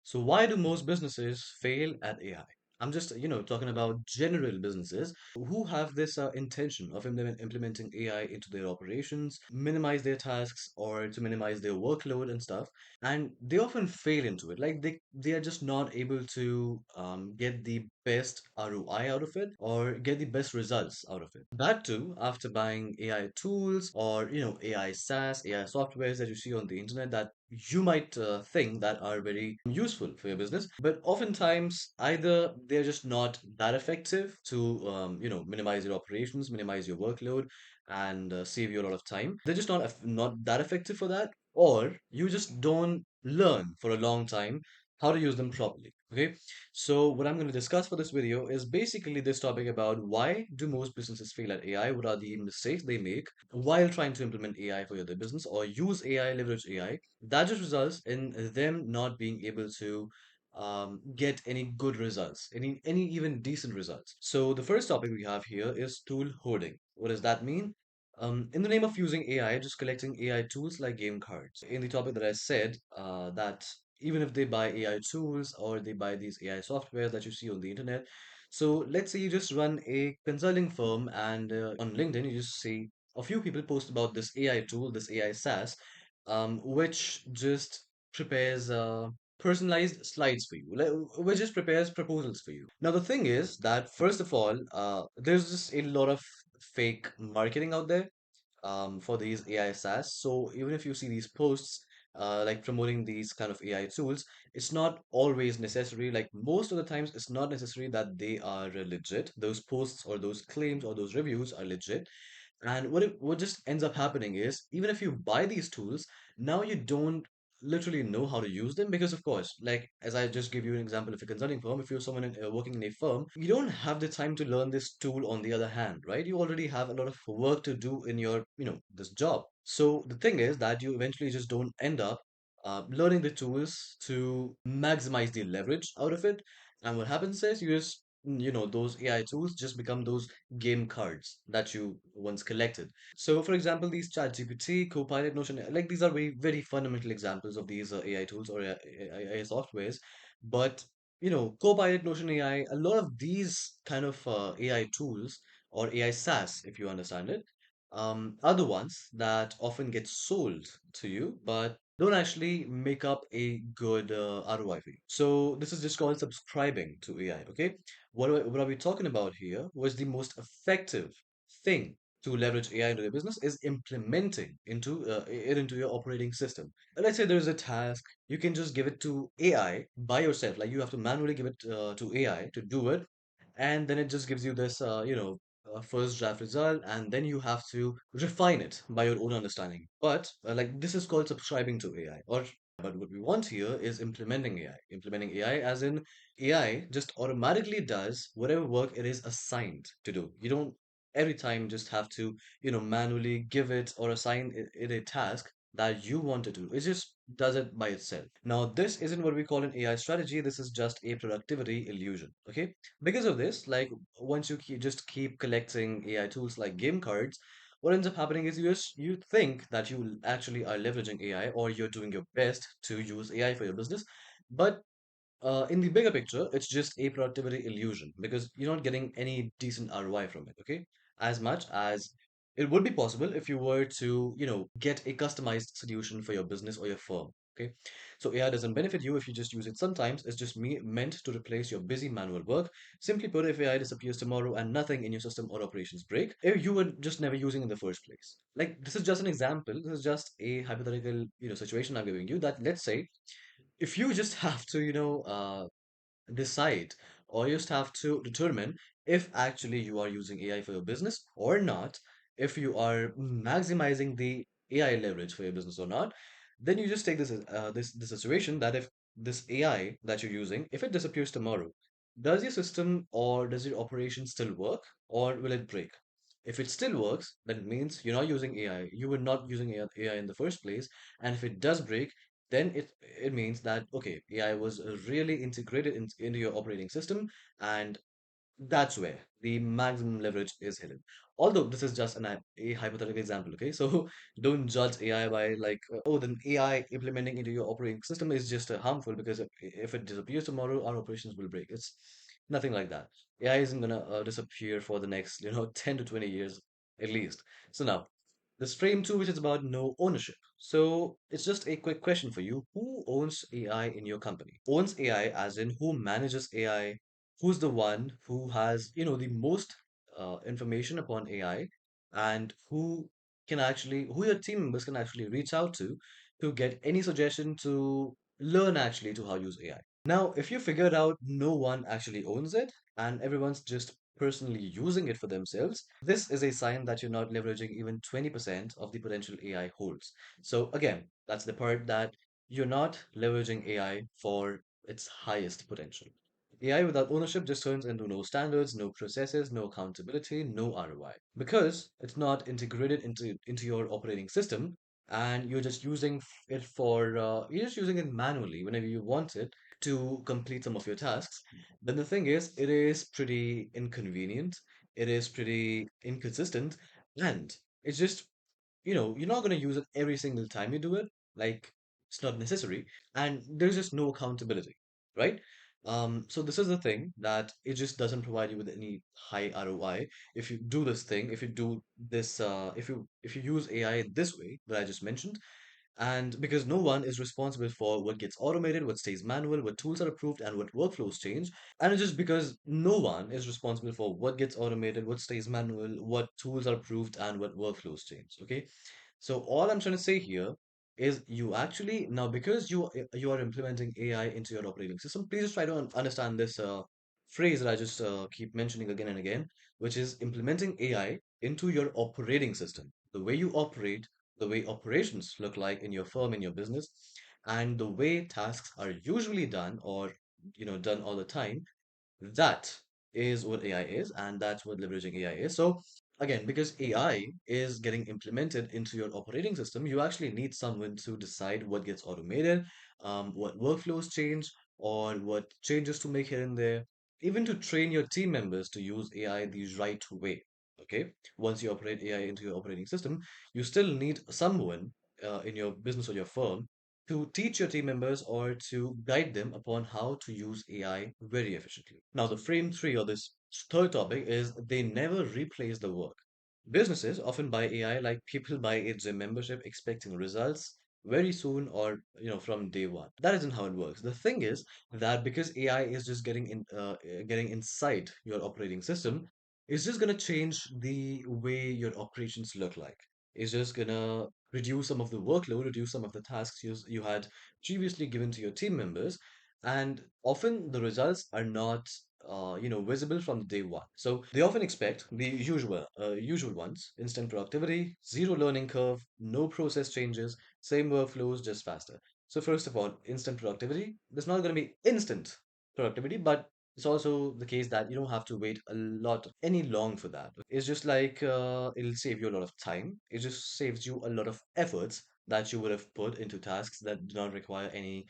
So why do most businesses fail at AI? I'm just, talking about general businesses who have this intention of implementing AI into their operations, minimize their tasks or to minimize their workload and stuff, and they often fail into it. Like they are just not able to get the best ROI out of it or get the best results out of it. That too, after buying AI tools or AI SaaS, AI softwares that you see on the internet that you might think that are very useful for your business, but oftentimes either they're just not that effective to minimize your operations, minimize your workload, and save you a lot of time. They're just not that effective for that, or you just don't learn for a long time how to use them properly. Okay, so what I'm going to discuss for this video is basically this topic about why do most businesses fail at AI? What are the mistakes they make while trying to implement AI for their business or use AI, leverage AI? That just results in them not being able to get any good results, any even decent results. So the first topic we have here is tool hoarding. What does that mean? In the name of using AI, just collecting AI tools like game cards. In the topic that I said, that even if they buy AI tools or they buy these AI software that you see on the internet. So let's say you just run a consulting firm and on LinkedIn, you just see a few people post about this AI tool, this AI SaaS, which just prepares personalized slides for you, which just prepares proposals for you. Now, the thing is that, first of all, there's just a lot of fake marketing out there for these AI SaaS. So even if you see these posts like promoting these kind of AI tools, it's not always necessary. Like most of the times, it's not necessary that they are legit. Those posts or those claims or those reviews are legit. And what just ends up happening is even if you buy these tools, now you don't literally know how to use them because of course, like as I just give you an example of a consulting firm, if you're someone working in a firm, you don't have the time to learn this tool on the other hand, right? You already have a lot of work to do in your, this job. So the thing is that you eventually just don't end up learning the tools to maximize the leverage out of it. And what happens is you just those AI tools just become those game cards that you once collected. So, for example, these ChatGPT, Copilot, Notion, like these are very fundamental examples of these AI tools or AI softwares. But Copilot, Notion AI, a lot of these kind of AI tools or AI SaaS, if you understand it, are the ones that often get sold to you, but don't actually make up a good ROI for you. So this is just called subscribing to AI. Okay, what are we talking about here? Was the most effective thing to leverage AI into your business is implementing it into your operating system. Let's say there's a task, you can just give it to AI by yourself. Like you have to manually give it to AI to do it, and then it just gives you this first draft result, and then you have to refine it by your own understanding. But like this is called subscribing to AI, or but what we want here is implementing AI. Implementing AI as in AI just automatically does whatever work it is assigned to do. You don't every time just have to manually give it or assign it a task that you want to do. It just does it by itself. Now, this isn't what we call an AI strategy. This is just a productivity illusion. Okay, because of this, like once you just keep collecting AI tools like game cards, what ends up happening is you think that you actually are leveraging AI or you're doing your best to use AI for your business, but in the bigger picture, it's just a productivity illusion because you're not getting any decent ROI from it, okay? As much as it would be possible if you were to, get a customized solution for your business or your firm, okay? So AI doesn't benefit you if you just use it sometimes. It's just meant to replace your busy manual work. Simply put, if AI disappears tomorrow and nothing in your system or operations break, if you were just never using in the first place. Like this is just an example. This is just a hypothetical, situation I'm giving you that let's say if you just have to, decide or you just have to determine if actually you are using AI for your business or not, if you are maximizing the AI leverage for your business or not, then you just take this situation that if this AI that you're using, if it disappears tomorrow, does your system or does your operation still work or will it break? If it still works, then it means you're not using AI. You were not using AI in the first place. And if it does break, then it means that okay, AI was really integrated into your operating system, and That's where the maximum leverage is hidden. Although this is just a hypothetical example, okay? So don't judge AI by like, oh, then AI implementing into your operating system is just harmful because if it disappears tomorrow, our operations will break. It's nothing like that. AI isn't gonna disappear for the next, 10 to 20 years at least. So now, this frame two, which is about no ownership. So it's just a quick question for you. Who owns AI in your company? Owns AI as in who manages AI, who's the one who has the most information upon AI, and who your team members can actually reach out to get any suggestion to learn actually to how use AI. Now if you figured out no one actually owns it and everyone's just personally using it for themselves, this is a sign that you're not leveraging even 20% of the potential AI holds. So again, that's the part that you're not leveraging AI for its highest potential. AI without ownership just turns into no standards, no processes, no accountability, no ROI. Because it's not integrated into your operating system, and you're just using it manually whenever you want it to complete some of your tasks. Then the thing is, it is pretty inconvenient, it is pretty inconsistent, and it's just you're not going to use it every single time you do it. Like, it's not necessary, and there's just no accountability, right? So this is the thing that it just doesn't provide you with any high ROI. If you do this thing, if you do this, if you use AI this way that I just mentioned, and because no one is responsible for what gets automated, what stays manual, what tools are approved, and what workflows change. And it's just because no one is responsible for what gets automated, what stays manual, what tools are approved, and what workflows change. Okay. So all I'm trying to say here is you actually now because you are implementing AI into your operating system, please just try to understand this phrase that I just keep mentioning again and again, which is implementing AI into your operating system. The way you operate, the way operations look like in your firm, in your business, and the way tasks are usually done or done all the time, that is what AI is, and that's what leveraging AI is. So, again, because AI is getting implemented into your operating system, you actually need someone to decide what gets automated, what workflows change, or what changes to make here and there, even to train your team members to use AI the right way. Okay, once you operate AI into your operating system, you still need someone in your business or your firm to teach your team members or to guide them upon how to use AI very efficiently. Now, the frame three or this third topic is they never replace the work. Businesses often buy AI like people buy a gym membership expecting results very soon or from day one. That isn't how it works. The thing is that because AI is just getting inside your operating system, it's just gonna change the way your operations look like. It's just gonna reduce some of the workload, reduce some of the tasks you had previously given to your team members, and often the results are not visible from day one. So they often expect the usual ones: instant productivity, zero learning curve, no process changes, same workflows, just faster. So first of all, instant productivity. There's not going to be instant productivity, but it's also the case that you don't have to wait a lot any long for that. It's just like it'll save you a lot of time. It just saves you a lot of efforts that you would have put into tasks that do not require any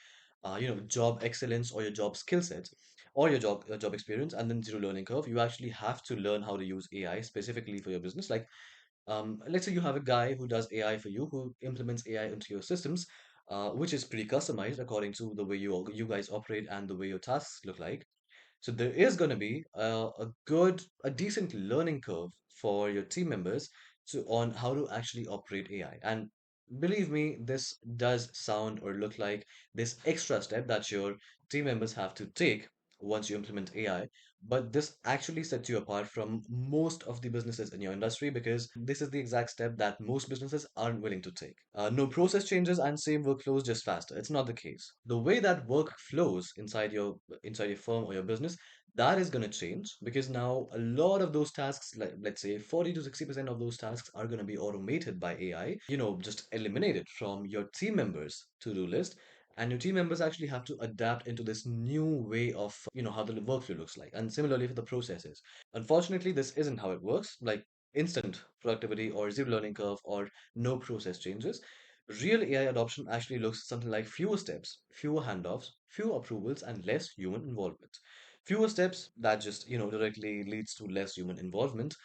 job excellence or your job skill set or your job experience, and then zero learning curve. You actually have to learn how to use AI specifically for your business. Like, let's say you have a guy who does AI for you, who implements AI into your systems, which is pretty customized according to the way you guys operate and the way your tasks look like. So there is going to be a decent learning curve for your team members on how to actually operate AI. And believe me, this does sound or look like this extra step that your team members have to take once you implement AI. But this actually sets you apart from most of the businesses in your industry because this is the exact step that most businesses aren't willing to take. No process changes and same workflows, just faster. It's not the case. The way that work flows inside your firm or your business, that is going to change because now a lot of those tasks, like let's say 40 to 60% of those tasks, are going to be automated by AI, just eliminated from your team members to-do list. And your team members actually have to adapt into this new way of how the workflow looks like, and similarly for the processes. Unfortunately, this isn't how it works, like instant productivity or zero learning curve or no process changes. Real AI adoption actually looks something like fewer steps, fewer handoffs, fewer approvals, and less human involvement. Fewer steps that just, directly leads to less human involvement,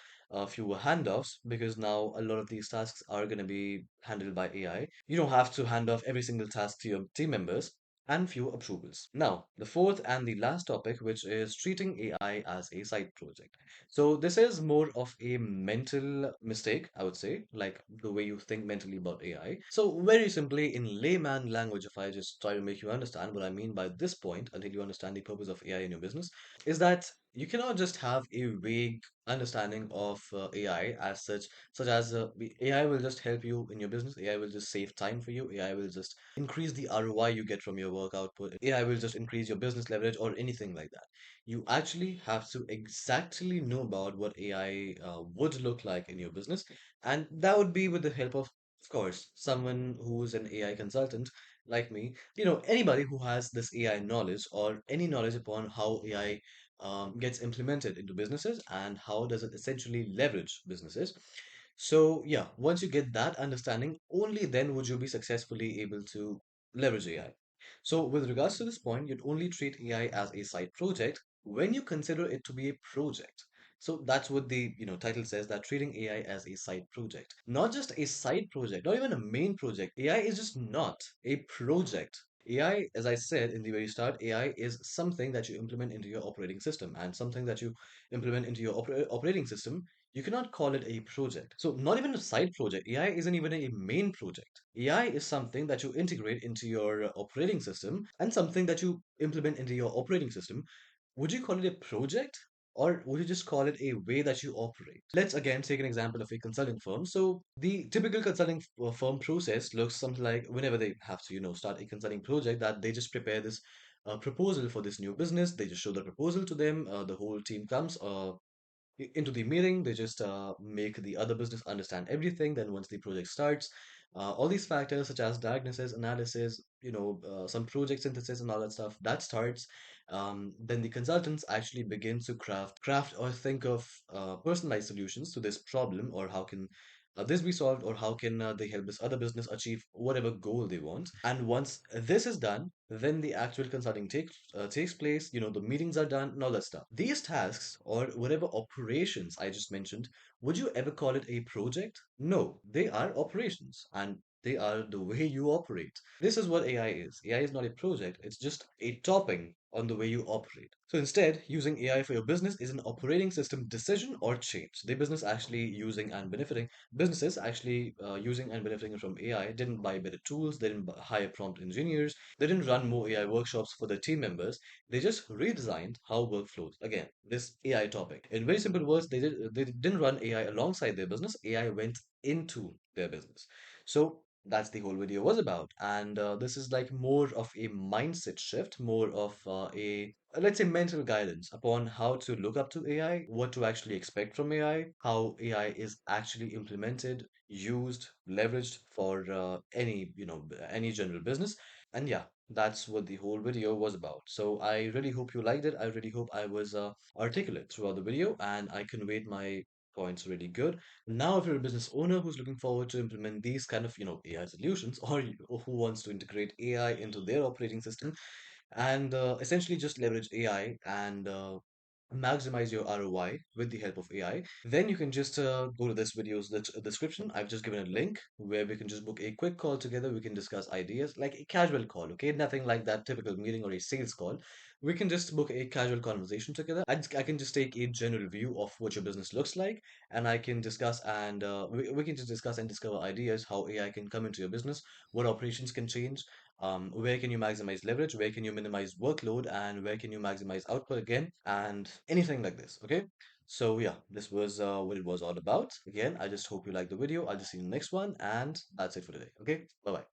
fewer handoffs, because now a lot of these tasks are going to be handled by AI. You don't have to hand off every single task to your team members, and fewer approvals. Now, the fourth and the last topic, which is treating AI as a side project. So, this is more of a mental mistake, I would say, like the way you think mentally about AI. So, very simply, in layman language, if I just try to make you understand what I mean by this point until you understand the purpose of AI in your business, is that you cannot just have a vague understanding of AI as such as AI will just help you in your business, AI will just save time for you, AI will just increase the ROI you get from your work output, AI will just increase your business leverage or anything like that. You actually have to exactly know about what AI would look like in your business, and that would be with the help of course, someone who's an AI consultant like me, anybody who has this AI knowledge or any knowledge upon how AI gets implemented into businesses and how does it essentially leverage businesses. So yeah, once you get that understanding, only then would you be successfully able to leverage AI. So with regards to this point, you'd only treat AI as a side project when you consider it to be a project. So that's what the title says, that treating AI as a side project. Not just a side project, not even a main project. AI is just not a project. AI, as I said in the very start, AI is something that you implement into your operating system, and something that you implement into your operating system, you cannot call it a project. So not even a side project. AI isn't even a main project. AI is something that you integrate into your operating system and something that you implement into your operating system. Would you call it a project? Or would you just call it a way that you operate? Let's again take an example of a consulting firm. So the typical consulting firm process looks something like, whenever they have to, start a consulting project, that they just prepare this proposal for this new business. They just show the proposal to them. The whole team comes. Into the meeting. They just make the other business understand everything. Then once the project starts, all these factors such as diagnosis, analysis, some project synthesis and all that stuff, that starts. Then the consultants actually begin to craft or think of personalized solutions to this problem, or how can this be solved, or how can they help this other business achieve whatever goal they want. And once this is done, then the actual consulting takes place. The meetings are done and all that stuff. These tasks or whatever operations I just mentioned, would you ever call it a project? No, they are operations, and they are the way you operate. This is what AI is. AI is not a project, it's just a topping on the way you operate. So instead, using AI for your business is an operating system decision or change. The business actually using and benefiting Businesses actually using and benefiting from AI didn't buy better tools, they didn't hire prompt engineers, they didn't run more AI workshops for their team members. They just redesigned how work flows. Again, this AI topic. In very simple words, they didn't run AI alongside their business. AI went into their business. So that's the whole video was about. And this is like more of a mindset shift, more of a let's say mental guidance upon how to look up to AI, what to actually expect from AI, how AI is actually implemented, used, leveraged for any general business. And yeah, that's what the whole video was about. So I really hope you liked it. I really hope I was articulate throughout the video and I conveyed my points really good. Now, if you're a business owner who's looking forward to implement these kind of, AI solutions, or who wants to integrate AI into their operating system, and essentially just leverage AI and maximize your ROI with the help of AI, then you can just go to this video's description. I've just given a link where we can just book a quick call together. We can discuss ideas like a casual call, okay? Nothing like that typical meeting or a sales call. We can just book a casual conversation together. I can just take a general view of what your business looks like, and I can discuss and we can just discuss and discover ideas how AI can come into your business, what operations can change, where can you maximize leverage, where can you minimize workload, and where can you maximize output again, and anything like this. Okay. So yeah, this was what it was all about. Again, I just hope you liked the video. I'll just see you in the next one, and that's it for today. Okay, bye bye.